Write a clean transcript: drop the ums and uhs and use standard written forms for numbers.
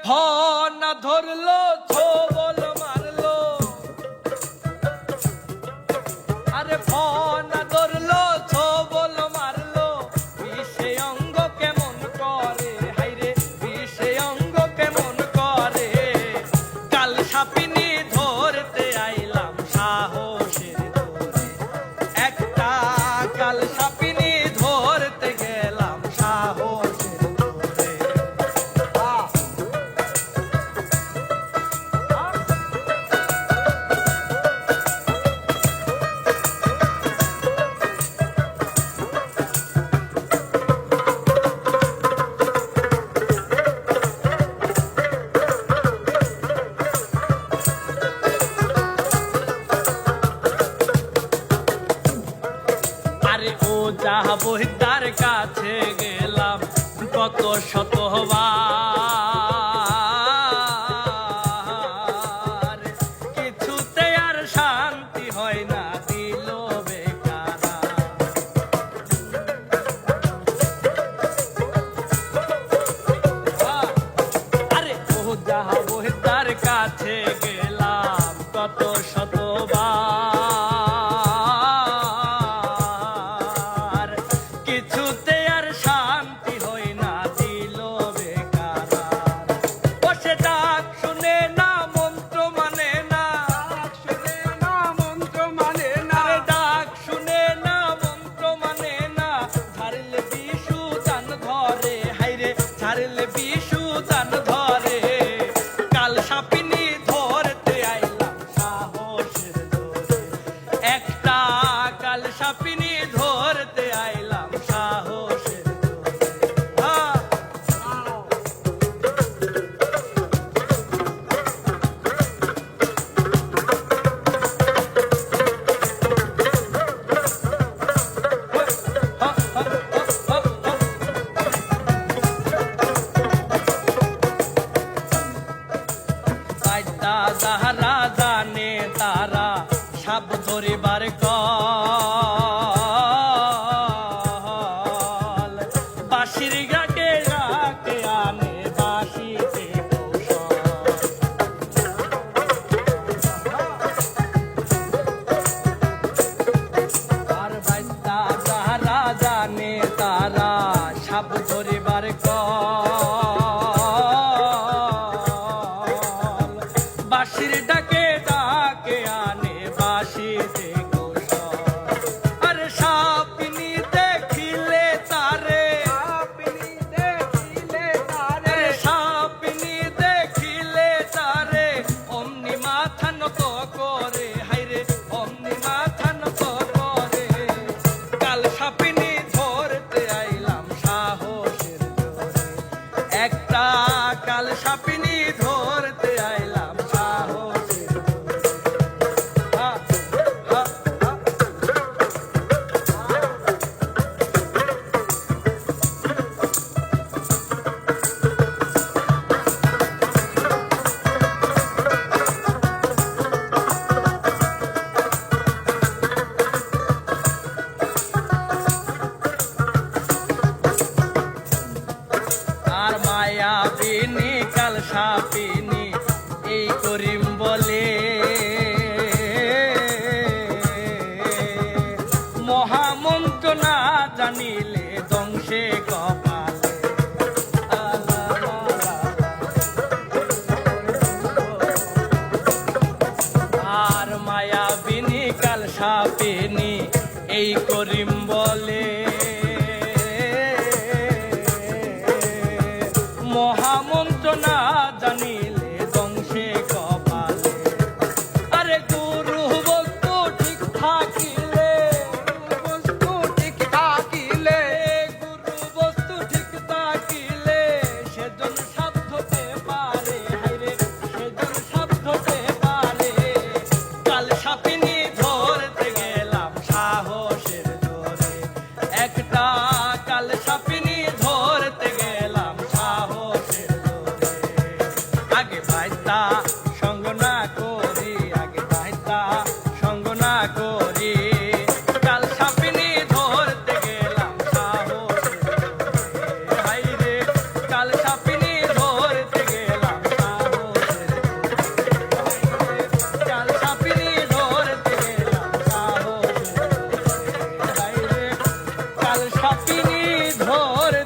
ফনা ধরলো ছোবল মারলো, আরে ফনা ধরলো ছোবল মারলো, বিষে অঙ্গ কেমন করে, হাইরে বিষে অঙ্গ কেমন করে। কাল সাপিনী ধরতে আইলাম সাহসের জোরে, একটা কাল সাপিনী ধরতে গেলাম সাহসের জোরে। আরে ও যাহা বহিদার কাছে গেলাম কত শতবার, কিছুতে আর শান্তি হয় না, দিল বেকারা। আরে ও যাহা বহিদার কাছে গেলাম কত শতবার, কিছুতে আর শান্তি হয় না, দিল বেকারা। বসে ডাক শুনে না মন্ত্র মানে না, ডাক শুনে না মন্ত্র মানে না, ছাড়লে বিশু দান ধরে, হাইরে ছাড়লে বিশু দান ধরে। কাল সাপিনী ধরতে আইলাম সাহসের জোরে, একটা কাল সাপিনী ধরতে আইলাম সাহসের জোরে। যাহারা জানে তারা সাপ ধরিবার কল, বাঁশির গাকে গাকে আনে বাঁশিতে কৌশল। আর বাইতা যাহারা জানে তারা সাপ ধরিবার কল, বাঁশির ডাকে ডাকে আনে বাঁশিতে কৌশল। আরে সাপিনী দেখিলে তারে, সাপিনী দেখিলে তারে, অমনি মাথা নত করে, হাইরে অমনি মাথা নত করে। কাল সাপিনী ধরতে আইলাম সাহসের জোরে, একটা কাল সাপিনী ধরতে আইলাম সাহসের জোরে। হা, হা, হা। আর মায়া বিনি কাল সাপিনী এই করিম বলে, মহামন্ত্র না জানিলে ধ্বংসে কপালে। আর মায়া বিনি কাল সাপিনী এই করিম বলে, মহামন্ত্র না জানিলে ধ্বংসে কপালে। আরে গুরু বস্তু ঠিক থাকিলে, গুরু বস্তু ঠিক থাকিলে সেজন সাধ্যতে পারে, হাইরে সেজন সাধ্যতে পারে। কাল সাপিনী ধরতে গেলাম সাহসের জোরে, একটা কাল সাপিনী ধরতে গেলাম সাহসের জোরে। আগে বাইতা সঙ্গ না করি, আগে বাইতা সঙ্গ না করি, কাল সাপিনী ধরতে গেলাম সাহসের জোরে, হাইরে কাল সাপিনী ধরতে গেলাম সাপিনী ধরবে